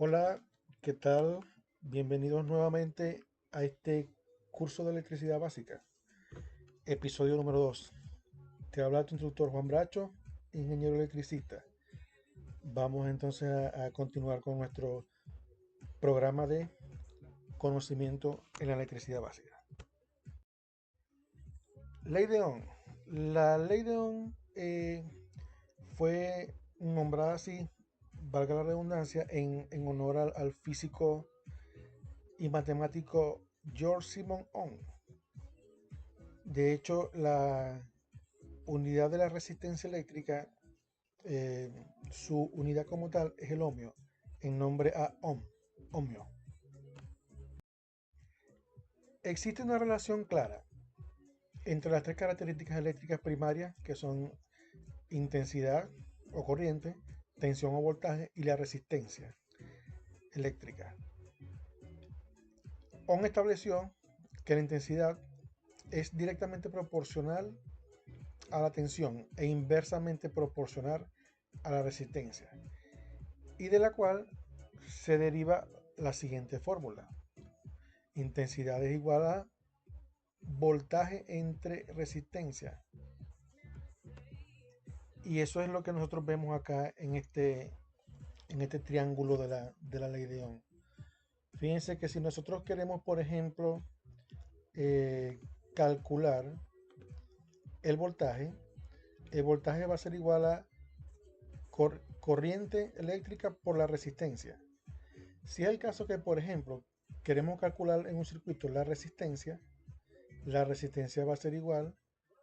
Hola, ¿qué tal? Bienvenidos nuevamente a este curso de electricidad básica, episodio número 2. Te habla tu instructor Juan Bracho, ingeniero electricista. Vamos entonces a continuar con nuestro programa de conocimiento en la electricidad básica. Ley de Ohm. La ley de Ohm fue nombrada así, valga la redundancia, en honor al físico y matemático George Simon Ohm. De hecho, la unidad de la resistencia eléctrica, eh, su unidad como tal es el ohmio, en nombre a ohm, ohmio. Existe una relación clara entre las tres características eléctricas primarias, que son intensidad o corriente, tensión o voltaje y la resistencia eléctrica. Ohm estableció que la intensidad es directamente proporcional a la tensión e inversamente proporcional a la resistencia, y de la cual se deriva la siguiente fórmula. Intensidad es igual a voltaje entre resistencia. Y eso es lo que nosotros vemos acá en este triángulo de la ley de Ohm. Fíjense que si nosotros queremos, por ejemplo, calcular el voltaje, el voltaje va a ser igual a corriente eléctrica por la resistencia. Si es el caso que, por ejemplo, queremos calcular en un circuito la resistencia va a ser igual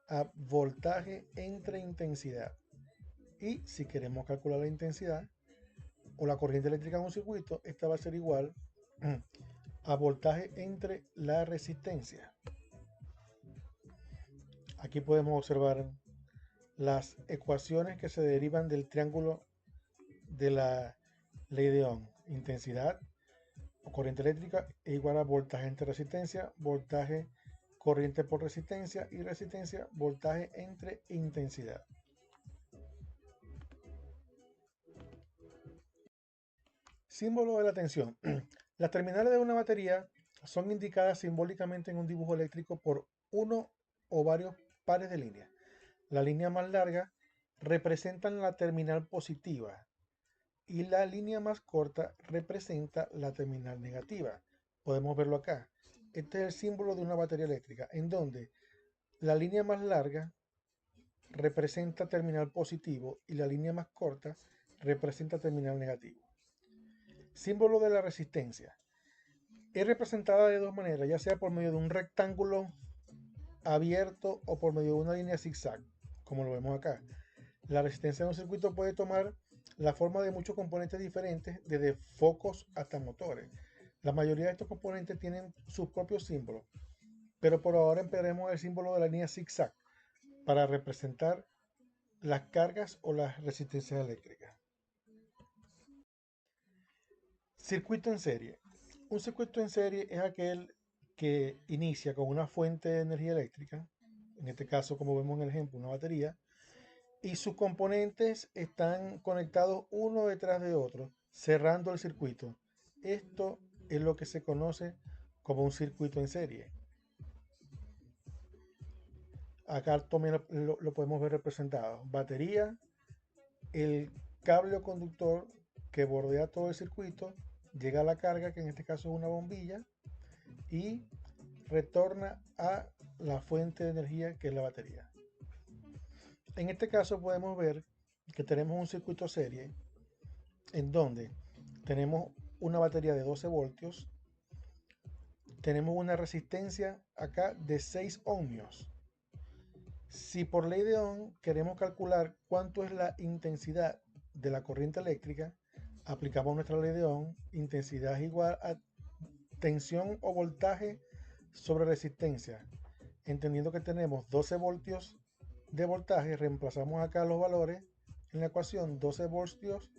a voltaje entre intensidad. Y si queremos calcular la intensidad o la corriente eléctrica en un circuito, esta va a ser igual a voltaje entre la resistencia. Aquí podemos observar las ecuaciones que se derivan del triángulo de la ley de Ohm. Intensidad o corriente eléctrica es igual a voltaje entre resistencia, voltaje corriente por resistencia y resistencia, voltaje entre intensidad. Símbolo de la tensión. Las terminales de una batería son indicadas simbólicamente en un dibujo eléctrico por uno o varios pares de líneas. La línea más larga representa la terminal positiva y la línea más corta representa la terminal negativa. Podemos verlo acá. Este es el símbolo de una batería eléctrica, en donde la línea más larga representa terminal positivo y la línea más corta representa terminal negativo. Símbolo de la resistencia. Es representada de dos maneras, ya sea por medio de un rectángulo abierto o por medio de una línea zigzag, como lo vemos acá. La resistencia de un circuito puede tomar la forma de muchos componentes diferentes, desde focos hasta motores. La mayoría de estos componentes tienen sus propios símbolos, pero por ahora emplearemos el símbolo de la línea zigzag para representar las cargas o las resistencias eléctricas. Circuito en serie. Un circuito en serie es aquel que inicia con una fuente de energía eléctrica, en este caso, como vemos en el ejemplo, una batería, y sus componentes están conectados uno detrás de otro, cerrando el circuito. Esto es lo que se conoce como un circuito en serie. Acá también lo podemos ver representado. Batería, el cable o conductor que bordea todo el circuito, llega a la carga, que en este caso es una bombilla, y retorna a la fuente de energía, que es la batería. En este caso podemos ver que tenemos un circuito serie en donde tenemos una batería de 12 voltios, tenemos una resistencia acá de 6 ohmios. Si por ley de Ohm queremos calcular cuánto es la intensidad de la corriente eléctrica, aplicamos nuestra ley de Ohm. Intensidad es igual a tensión o voltaje sobre resistencia. Entendiendo que tenemos 12 voltios de voltaje, reemplazamos acá los valores en la ecuación: 12 voltios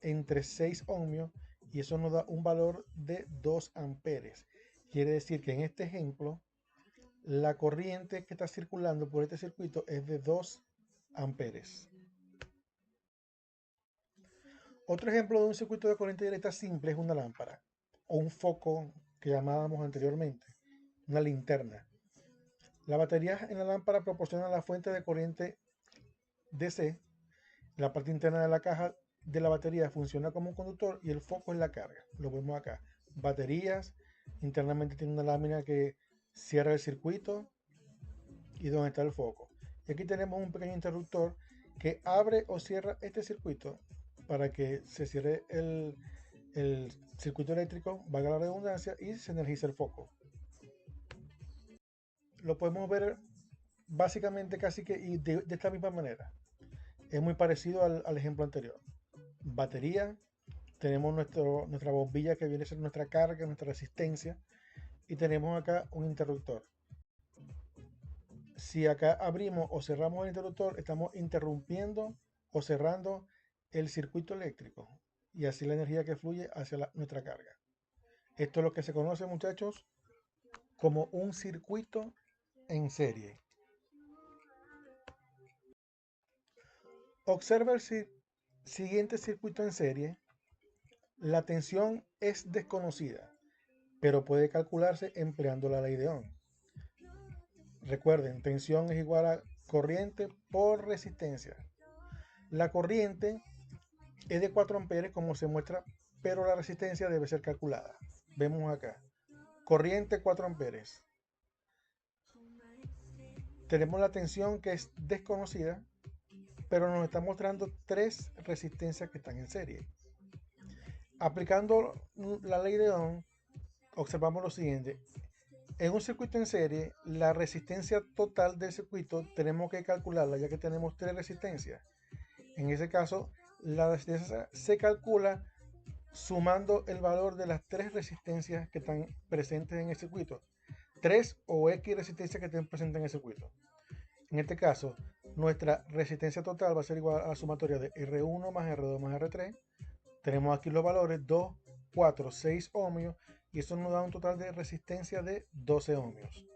entre 6 ohmios, y eso nos da un valor de 2 amperes. Quiere decir que en este ejemplo la corriente que está circulando por este circuito es de 2 amperes. Otro ejemplo de un circuito de corriente directa simple es una lámpara o un foco que llamábamos anteriormente, una linterna. La batería en la lámpara proporciona la fuente de corriente DC. La parte interna de la caja de la batería funciona como un conductor y el foco es la carga. Lo vemos acá. Baterías, internamente tiene una lámina que cierra el circuito y donde está el foco. Y aquí tenemos un pequeño interruptor que abre o cierra este circuito para que se cierre el circuito eléctrico, valga la redundancia, y se energice el foco. Lo podemos ver básicamente casi que de esta misma manera. Es muy parecido al ejemplo anterior. Batería, tenemos nuestra bombilla que viene a ser nuestra carga, nuestra resistencia, y tenemos acá un interruptor. Si acá abrimos o cerramos el interruptor, estamos interrumpiendo o cerrando el circuito eléctrico y así la energía que fluye hacia nuestra carga. Esto es lo que se conoce, muchachos, como un circuito en serie. Observa el siguiente circuito en serie. La tensión es desconocida, pero puede calcularse empleando la ley de Ohm. Recuerden, tensión es igual a corriente por resistencia. La corriente es de 4 amperes como se muestra, pero la resistencia debe ser calculada. Vemos acá, corriente 4 amperes. Tenemos la tensión que es desconocida, pero nos está mostrando 3 resistencias que están en serie. Aplicando la ley de Ohm, observamos lo siguiente. En un circuito en serie, la resistencia total del circuito tenemos que calcularla ya que tenemos 3 resistencias. En ese caso, la resistencia se calcula sumando el valor de las 3 resistencias que están presentes en el circuito. 3 o X resistencias que estén presentes en el circuito. En este caso, nuestra resistencia total va a ser igual a la sumatoria de R1 más R2 más R3. Tenemos aquí los valores 2, 4, 6 ohmios y eso nos da un total de resistencia de 12 ohmios.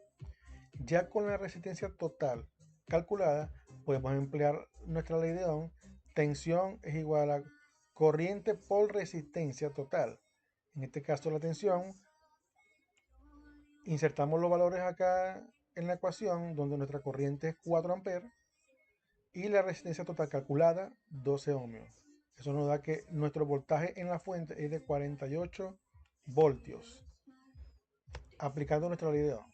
Ya con la resistencia total calculada, podemos emplear nuestra ley de Ohm. Tensión es igual a corriente por resistencia total. En este caso la tensión, insertamos los valores acá en la ecuación donde nuestra corriente es 4 amperes y la resistencia total calculada 12 ohmios. Eso nos da que nuestro voltaje en la fuente es de 48 voltios, aplicando nuestra ley de Ohm.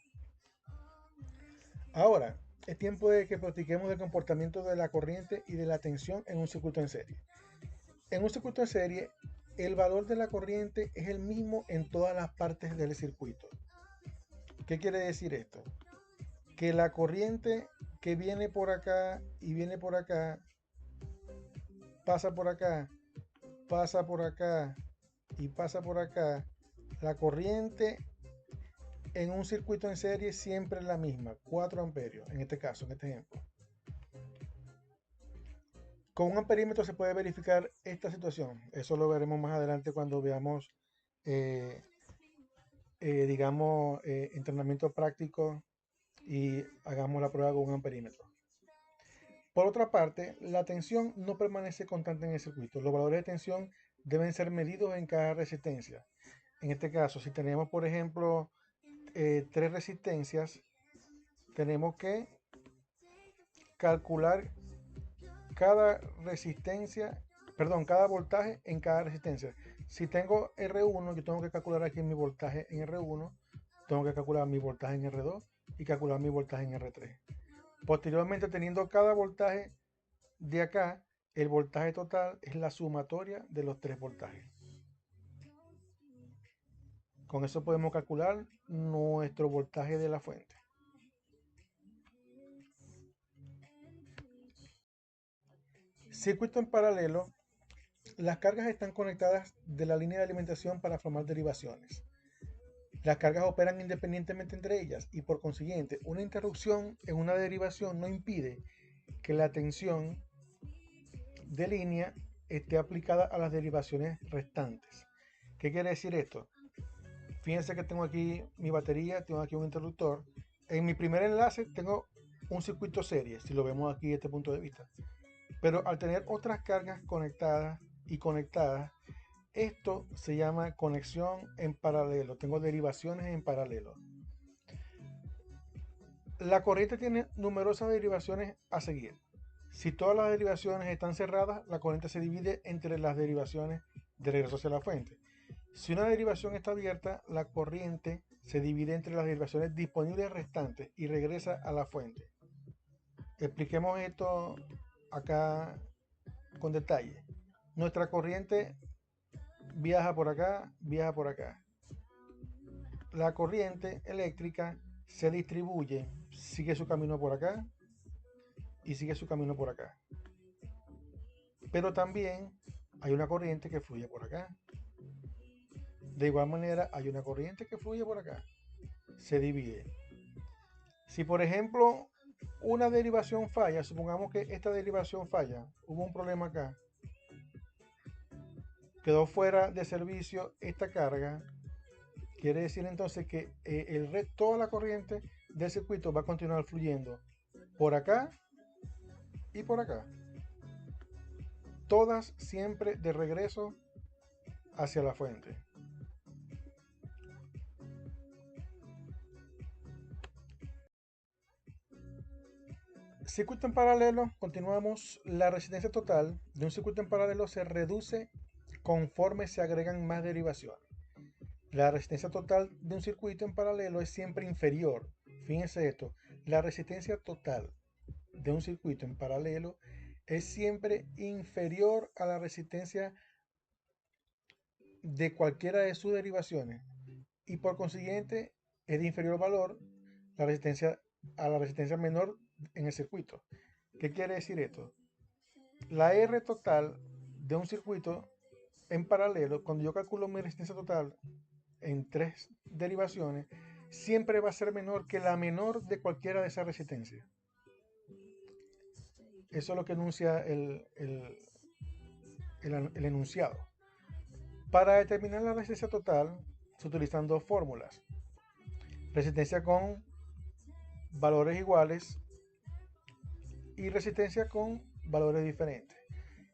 Ahora, es tiempo de que practiquemos el comportamiento de la corriente y de la tensión en un circuito en serie. En un circuito en serie, el valor de la corriente es el mismo en todas las partes del circuito. ¿Qué quiere decir esto? Que la corriente que viene por acá y viene por acá, pasa por acá, pasa por acá y pasa por acá, la corriente en un circuito en serie siempre es la misma, 4 amperios, en este caso, en este ejemplo. Con un amperímetro se puede verificar esta situación. Eso lo veremos más adelante cuando veamos, digamos, entrenamiento práctico y hagamos la prueba con un amperímetro. Por otra parte, la tensión no permanece constante en el circuito. Los valores de tensión deben ser medidos en cada resistencia. En este caso, si tenemos, por ejemplo, 3 resistencias, tenemos que calcular cada resistencia, perdón, cada voltaje en cada resistencia. Si tengo R1, yo tengo que calcular aquí mi voltaje en R1, tengo que calcular mi voltaje en R2 y calcular mi voltaje en R3. Posteriormente, teniendo cada voltaje de acá, el voltaje total es la sumatoria de los 3 voltajes. Con eso podemos calcular nuestro voltaje de la fuente. Circuito en paralelo. Las cargas están conectadas de la línea de alimentación para formar derivaciones. Las cargas operan independientemente entre ellas y por consiguiente una interrupción en una derivación no impide que la tensión de línea esté aplicada a las derivaciones restantes. ¿Qué quiere decir esto? Fíjense que tengo aquí mi batería, tengo aquí un interruptor. En mi primer enlace tengo un circuito serie, si lo vemos aquí desde este punto de vista. Pero al tener otras cargas conectadas y conectadas. Esto se llama conexión en paralelo. Tengo derivaciones en paralelo. La corriente tiene numerosas derivaciones a seguir. Si todas las derivaciones están cerradas, la corriente se divide entre las derivaciones de regreso hacia la fuente. Si una derivación está abierta, la corriente se divide entre las derivaciones disponibles restantes y regresa a la fuente. Expliquemos esto acá con detalle. Nuestra corriente viaja por acá, viaja por acá. La corriente eléctrica se distribuye, sigue su camino por acá y sigue su camino por acá. Pero también hay una corriente que fluye por acá. De igual manera hay una corriente que fluye por acá. Se divide. Si por ejemplo una derivación falla, supongamos que esta derivación falla, hubo un problema acá, quedó fuera de servicio esta carga, quiere decir entonces que toda la corriente del circuito va a continuar fluyendo por acá y por acá. Todas siempre de regreso hacia la fuente. Circuito en paralelo, continuamos. La resistencia total de un circuito en paralelo se reduce conforme se agregan más derivaciones. La resistencia total de un circuito en paralelo es siempre inferior. Fíjense esto, la resistencia total de un circuito en paralelo es siempre inferior a la resistencia de cualquiera de sus derivaciones y por consiguiente es de inferior valor la resistencia a la resistencia menor en el circuito. ¿Qué quiere decir esto? La R total de un circuito en paralelo, cuando yo calculo mi resistencia total en tres derivaciones, siempre va a ser menor que la menor de cualquiera de esas resistencias. Eso es lo que enuncia el enunciado. Para determinar la resistencia total se utilizan dos fórmulas. Resistencia con valores iguales y resistencia con valores diferentes.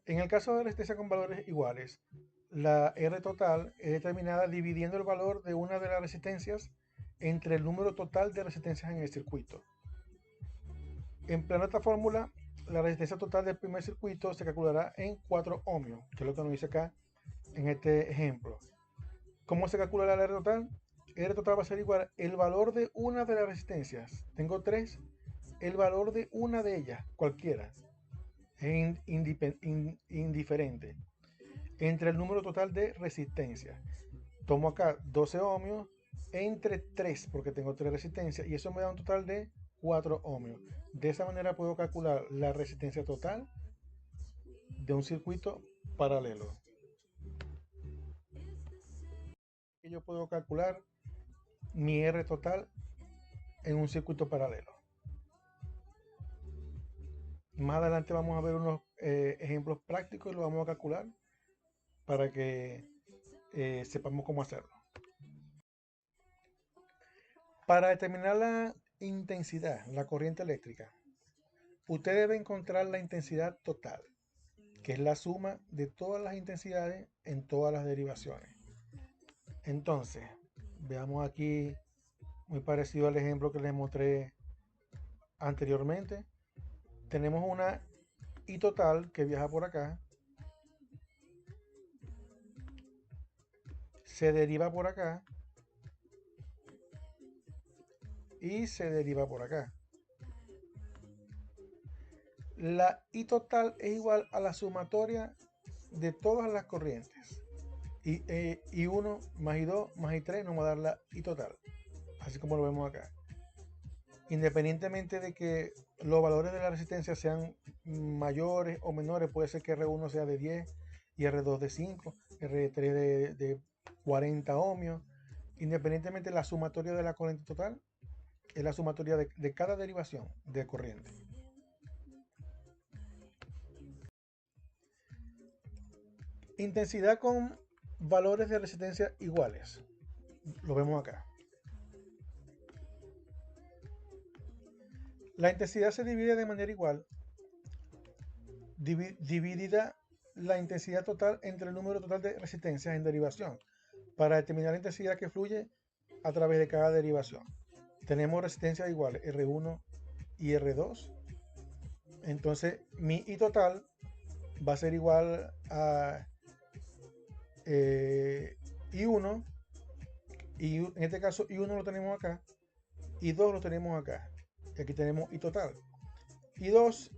En el caso de resistencia con valores iguales, la R total es determinada dividiendo el valor de una de las resistencias entre el número total de resistencias en el circuito. Empleando esta fórmula, la resistencia total del primer circuito se calculará en 4 ohmios, que es lo que nos dice acá en este ejemplo. ¿Cómo se calcula la R total? R total va a ser igual el valor de una de las resistencias. Tengo tres, el valor de una de ellas, cualquiera, es indiferente, entre el número total de resistencias. Tomo acá 12 ohmios entre 3, porque tengo 3 resistencias, y eso me da un total de 4 ohmios. De esa manera puedo calcular la resistencia total de un circuito paralelo. Y yo puedo calcular mi R total en un circuito paralelo. Más adelante vamos a ver unos ejemplos prácticos y lo vamos a calcular para que sepamos cómo hacerlo. Para determinar la intensidad, la corriente eléctrica, usted debe encontrar la intensidad total, que es la suma de todas las intensidades en todas las derivaciones. Entonces, veamos aquí, muy parecido al ejemplo que les mostré anteriormente. Tenemos una I total que viaja por acá, se deriva por acá y se deriva por acá. La I total es igual a la sumatoria de todas las corrientes. Y 1 más I2 más I3 nos va a dar la I total, así como lo vemos acá. Independientemente de que los valores de la resistencia sean mayores o menores, puede ser que R1 sea de 10 y R2 de 5, R3 de 40 ohmios. Independientemente, la sumatoria de la corriente total es la sumatoria de cada derivación de corriente. Intensidad con valores de resistencia iguales. Lo vemos acá. La intensidad se divide de manera igual, dividida la intensidad total entre el número total de resistencias en derivación para determinar la intensidad que fluye a través de cada derivación. Tenemos resistencias iguales R1 y R2. Entonces mi I total va a ser igual a I1, y en este caso I1 lo tenemos acá, I2 lo tenemos acá, y aquí tenemos I total. I2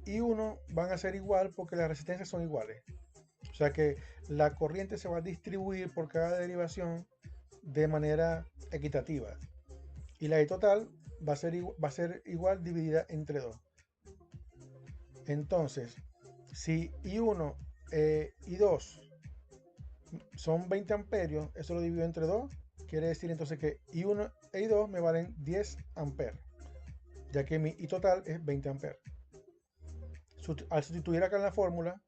I1 van a ser igual porque las resistencias son iguales. O sea que la corriente se va a distribuir por cada derivación de manera equitativa. Y la I total va a ser igual dividida entre 2. Entonces, si I1 y 2 son 20 amperios, eso lo divido entre 2, quiere decir entonces que I1 e I2 me valen 10 amperes, ya que mi I total es 20 amperes. Al sustituir acá en la fórmula,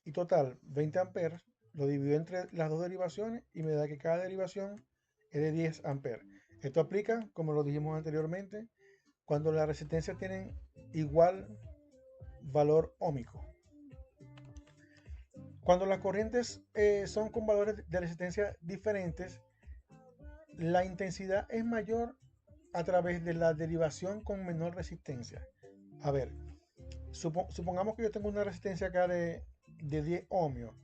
I total 20 amperes, lo divido entre las dos derivaciones y me da que cada derivación es de 10 amperes. Esto aplica, como lo dijimos anteriormente, cuando las resistencias tienen igual valor óhmico. Cuando las corrientes son con valores de resistencia diferentes, la intensidad es mayor a través de la derivación con menor resistencia. A ver, supongamos que yo tengo una resistencia acá de 10 ohmios,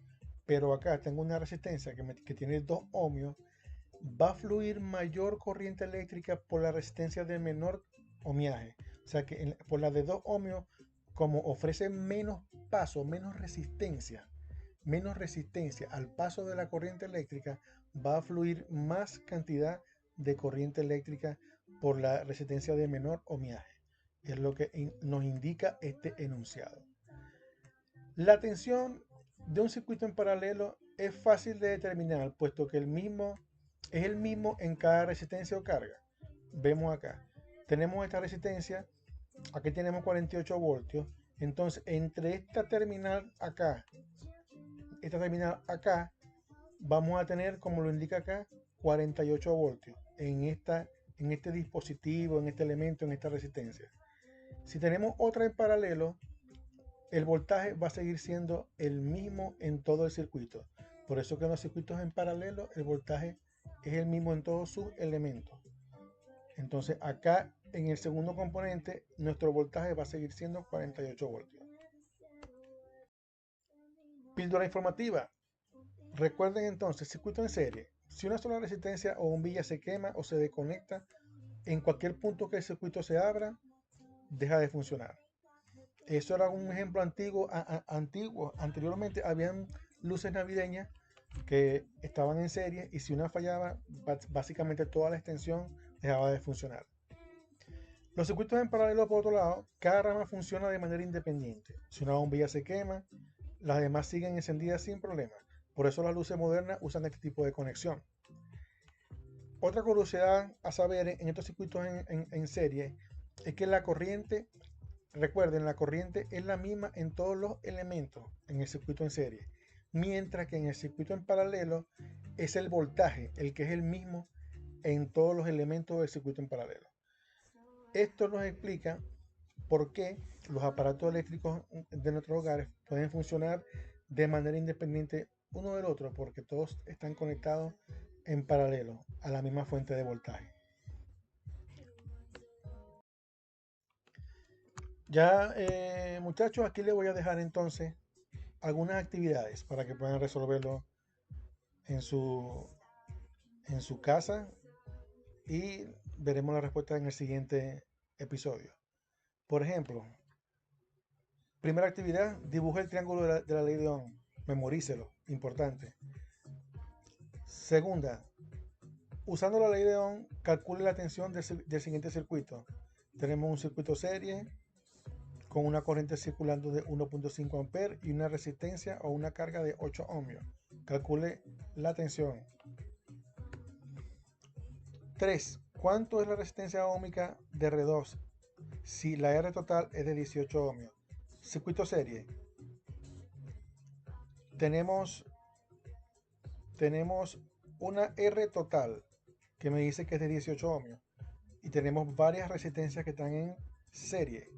pero acá tengo una resistencia que tiene 2 ohmios, va a fluir mayor corriente eléctrica por la resistencia de menor ohmiaje. O sea que por la de 2 ohmios, como ofrece menos paso, menos resistencia al paso de la corriente eléctrica, va a fluir más cantidad de corriente eléctrica por la resistencia de menor ohmiaje. Es lo que nos indica este enunciado. La tensión de un circuito en paralelo es fácil de determinar, puesto que es el mismo en cada resistencia o carga. Vemos acá, tenemos esta resistencia, aquí tenemos 48 voltios, entonces entre esta terminal acá, vamos a tener, como lo indica acá, 48 voltios en este dispositivo, en este elemento, en esta resistencia. Si tenemos otra en paralelo, el voltaje va a seguir siendo el mismo en todo el circuito. Por eso que en los circuitos en paralelo el voltaje es el mismo en todos sus elementos. Entonces acá en el segundo componente nuestro voltaje va a seguir siendo 48 voltios. Píldora informativa. Recuerden entonces, circuito en serie. Si una sola resistencia o bombilla se quema o se desconecta, en cualquier punto que el circuito se abra, deja de funcionar. Eso era un ejemplo antiguo. Anteriormente habían luces navideñas que estaban en serie y si una fallaba, básicamente toda la extensión dejaba de funcionar. Los circuitos en paralelo, por otro lado, cada rama funciona de manera independiente. Si una bombilla se quema, las demás siguen encendidas sin problema. Por eso las luces modernas usan este tipo de conexión. Otra curiosidad a saber en estos circuitos en serie es que la corriente, recuerden, la corriente es la misma en todos los elementos en el circuito en serie, mientras que en el circuito en paralelo es el voltaje el que es el mismo en todos los elementos del circuito en paralelo. Esto nos explica por qué los aparatos eléctricos de nuestros hogares pueden funcionar de manera independiente uno del otro, porque todos están conectados en paralelo a la misma fuente de voltaje. Ya, muchachos, aquí les voy a dejar entonces algunas actividades para que puedan resolverlo en su casa y veremos la respuesta en el siguiente episodio. Por ejemplo, primera actividad, dibuje el triángulo de la ley de Ohm. Memorícelo, importante. Segunda, usando la ley de Ohm, calcule la tensión del siguiente circuito. Tenemos un circuito serie con una corriente circulando de 1.5 amperes y una resistencia o una carga de 8 ohmios. Calcule la tensión. 3. ¿Cuánto es la resistencia óhmica de R2 si la R total es de 18 ohmios? Circuito serie. Tenemos una R total que me dice que es de 18 ohmios y tenemos varias resistencias que están en serie.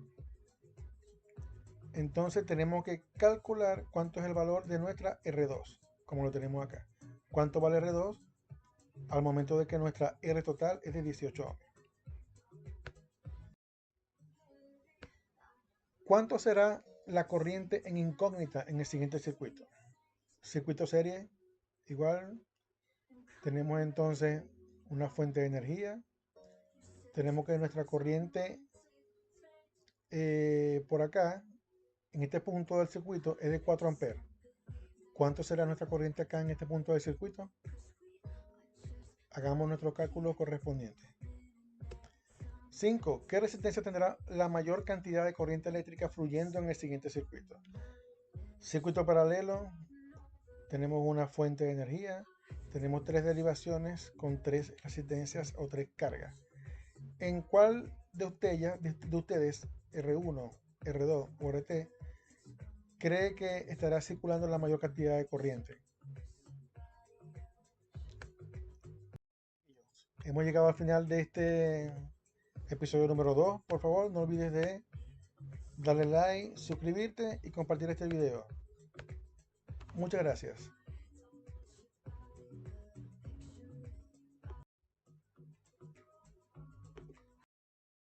Entonces tenemos que calcular cuánto es el valor de nuestra R2, como lo tenemos acá. ¿Cuánto vale R2 al momento de que nuestra R total es de 18 ohms? ¿Cuánto será la corriente en incógnita en el siguiente circuito? Circuito serie, igual, tenemos entonces una fuente de energía. Tenemos que nuestra corriente por acá, en este punto del circuito, es de 4 amperes. ¿Cuánto será nuestra corriente acá en este punto del circuito? Hagamos nuestro cálculo correspondiente. 5. ¿Qué resistencia tendrá la mayor cantidad de corriente eléctrica fluyendo en el siguiente circuito? Circuito paralelo, tenemos una fuente de energía, tenemos 3 derivaciones con 3 resistencias o 3 cargas. ¿En cuál de ustedes, R1, R2 o RT, cree que estará circulando la mayor cantidad de corriente? Hemos llegado al final de este episodio número 2. Por favor, no olvides de darle like, suscribirte y compartir este video. Muchas gracias.